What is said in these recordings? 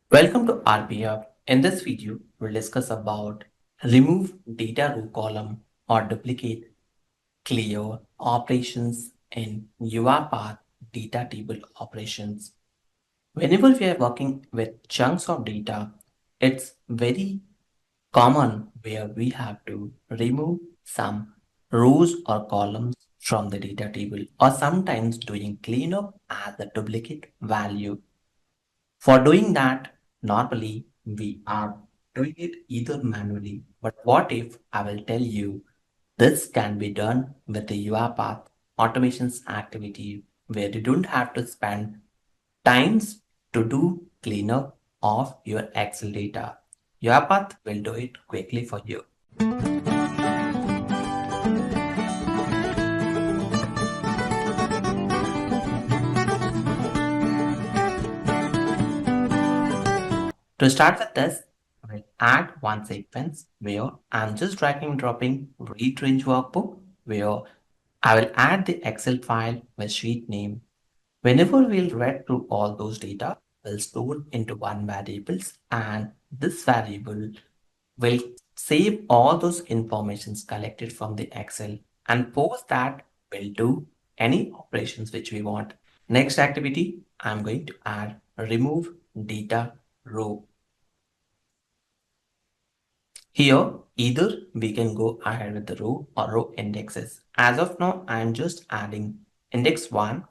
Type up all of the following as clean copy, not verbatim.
Welcome to RPA. In this video, we'll discuss about remove data row column or duplicate clear operations in UiPath data table operations. Whenever we are working with chunks of data, it's very common where we have to remove some rows or columns from the data table or sometimes doing cleanup as the duplicate value. For doing that, normally we are doing it either manually, but what if I will tell you this can be done with the UiPath automations activity where you don't have to spend times to do cleanup of your Excel data. UiPath will do it quickly for you. To start with this, I will add one sequence where I'm just dragging and dropping read range workbook where I will add the Excel file with sheet name. Whenever we'll read through all those data, we'll store into one variables and this variable will save all those informations collected from the Excel and post that we'll do any operations which we want. Next activity, I'm going to add remove data row. Here, either we can go ahead with the row or row indexes. As of now, I am just adding index 1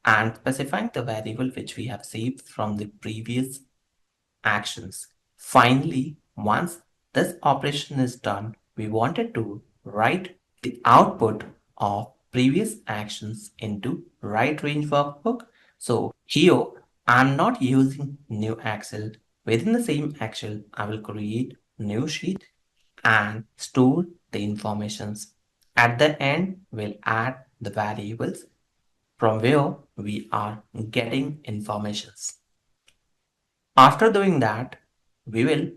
and specifying the variable which we have saved from the previous actions. Finally, once this operation is done, we wanted to write the output of previous actions into write range workbook. So here, I'm not using new Excel. Within the same Excel, I will create new sheet and store the informations. At the end, we'll add the variables from where we are getting informations. After doing that, we will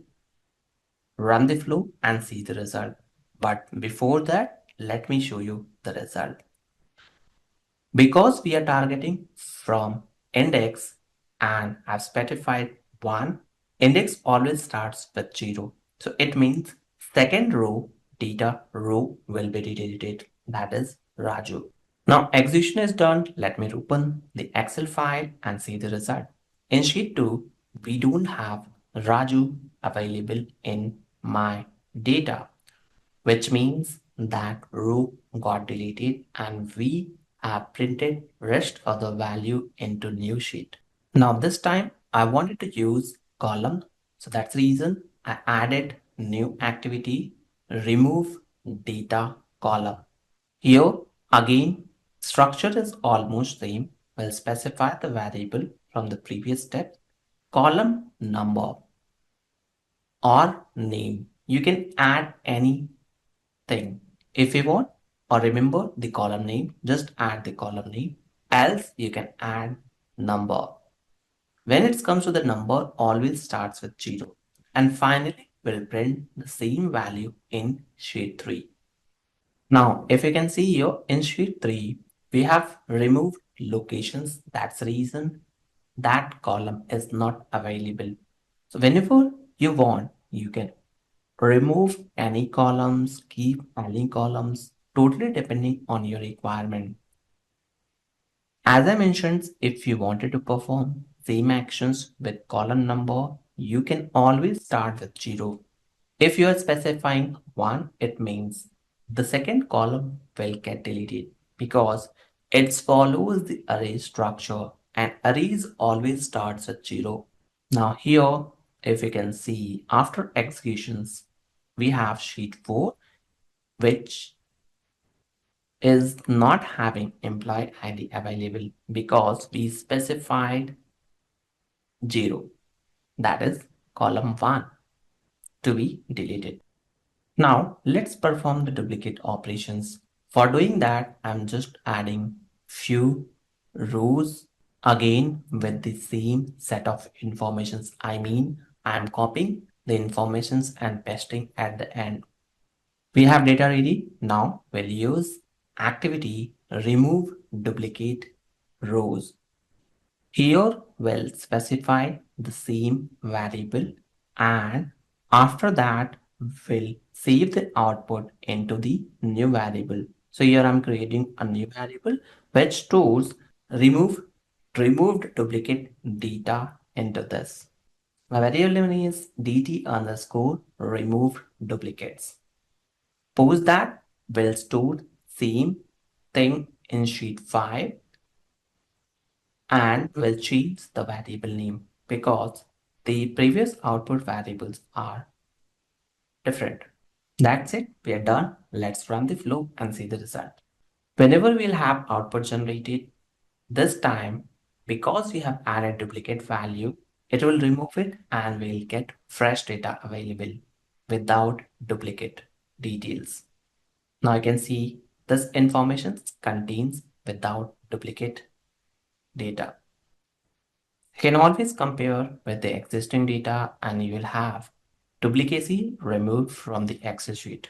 run the flow and see the result. But before that, let me show you the result. Because we are targeting from index and I've specified 1, index always starts with 0. So it means second row data row will be deleted. That is Raju. Now execution is done. Let me open the Excel file and see the result. In sheet 2, we don't have Raju available in my data, which means that row got deleted and we have printed rest of the value into new sheet. Now this time I wanted to use column. So that's the reason I added new activity, remove data column. Here again, structure is almost same. We'll specify the variable from the previous step, column number or name. You can add anything if you want, or remember the column name, just add the column name. Else you can add number. When it comes to the number, always starts with 0. And finally, we'll print the same value in sheet 3. Now, if you can see here in sheet 3, we have removed locations. That's the reason that column is not available. So whenever you want, you can remove any columns, keep any columns, totally depending on your requirement. As I mentioned, if you wanted to perform same actions with column number, you can always start with 0. If you are specifying 1, it means the second column will get deleted because it follows the array structure and arrays always starts with 0. Now here, if you can see after executions, we have sheet 4, which is not having employee ID available because we specified 0. That is column 1 to be deleted. Now let's perform the duplicate operations. For doing that, I'm just adding few rows again with the same set of informations. I mean, I'm copying the informations and pasting at the end. We have data ready. Now we'll use activity remove duplicate rows. Here we'll specify the same variable, and after that we'll save the output into the new variable. So here I'm creating a new variable which stores remove removed duplicate data into this. My variable name is dt underscore remove duplicates. Post that will store same thing in sheet 5 and will change the variable name because the previous output variables are different. That's it, we are done. Let's run the flow and see the result. Whenever we'll have output generated, this time because we have added duplicate value, it will remove it and we'll get fresh data available without duplicate details. Now you can see this information contains without duplicate data. You can always compare with the existing data and you will have duplicacy removed from the Excel sheet.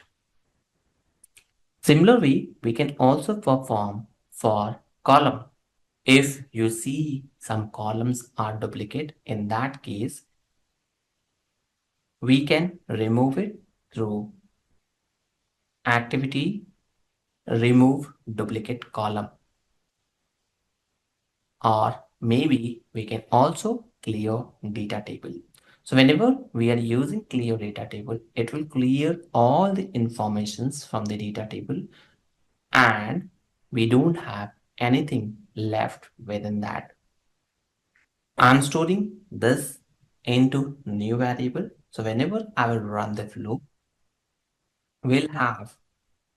Similarly, we can also perform for column. If you see some columns are duplicate, in that case, we can remove it through activity remove duplicate column, or maybe we can also clear data table. So whenever we are using clear data table, it will clear all the informations from the data table and we don't have anything left within that. I'm storing this into new variable. So whenever I will run the flow, we'll have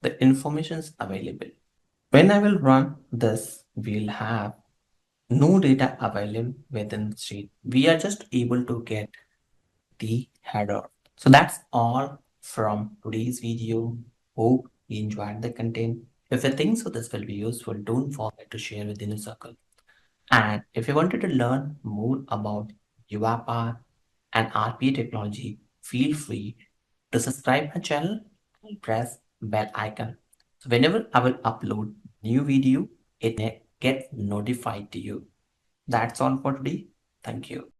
the informations available. When I will run this, we'll have no data available within the sheet. We are just able to get the header. So that's all from today's video. Hope you enjoyed the content. If you think so this will be useful, don't forget to share within your circle. And if you wanted to learn more about UiPath and RPA technology, feel free to subscribe my channel and press bell icon. So whenever I will upload new video, it gets notified to you. That's all for today. Thank you.